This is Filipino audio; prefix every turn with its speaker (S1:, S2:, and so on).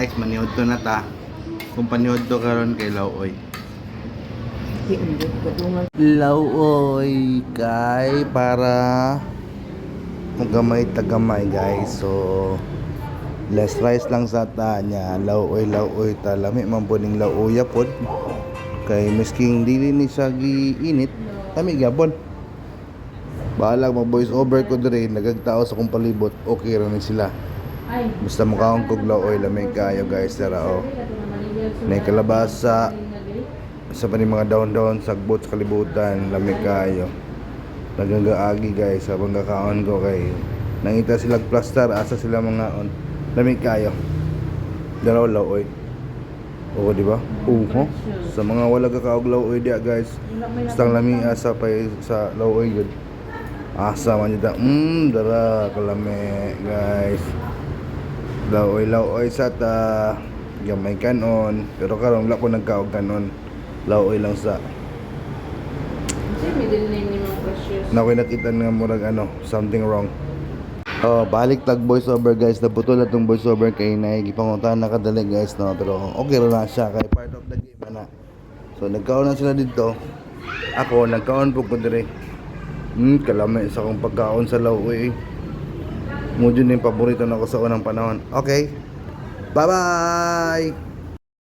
S1: guys, maniod to na ta. Kung paniod to karon kay Laoy. Laoy kay para magamay tagamay guys. So less rice lang sa ta niya. Laoy ta lami man po ning laoya pod. Kay misking dili ni siya giinit, lami gyapon. Bahala mag voice over ko dire nagagtao sa kong palibot, okay ra ni sila. Basta mukhaong kog laoy lamig kayo guys, tara oh. May kalabasa sa pa ni mga daon-daon sagbot sa kalibutan, lamig kayo. Nagagaagi guys sa pagkakaon ko kay nangita sila plaster asa sila mga on. Lamig kayo. Dalaw laoy. Oo, di ba? Oo. Sa mga wala kakaog laoy dia guys. Basta lami asa pa sa laoy yun. Asa man yun. Dara kalame guys. Laoy sa ta gamay kanon. Pero karon wala ko nagkaog kanon. Laoy lang sa. Nakoy nakita nga murag something wrong. Oh, balik tag voice over guys. Naputol na tong voice over kay nay gipanguntahan na kadali guys no. Pero okay ra na siya kay part of the game na. So nagkaon na sila dito. Ako nagkaon po ko dire. Kalami sa akong pagkaon sa laoy. Mo jud yung paborito nako sa unang panahon. Okay. Bye-bye.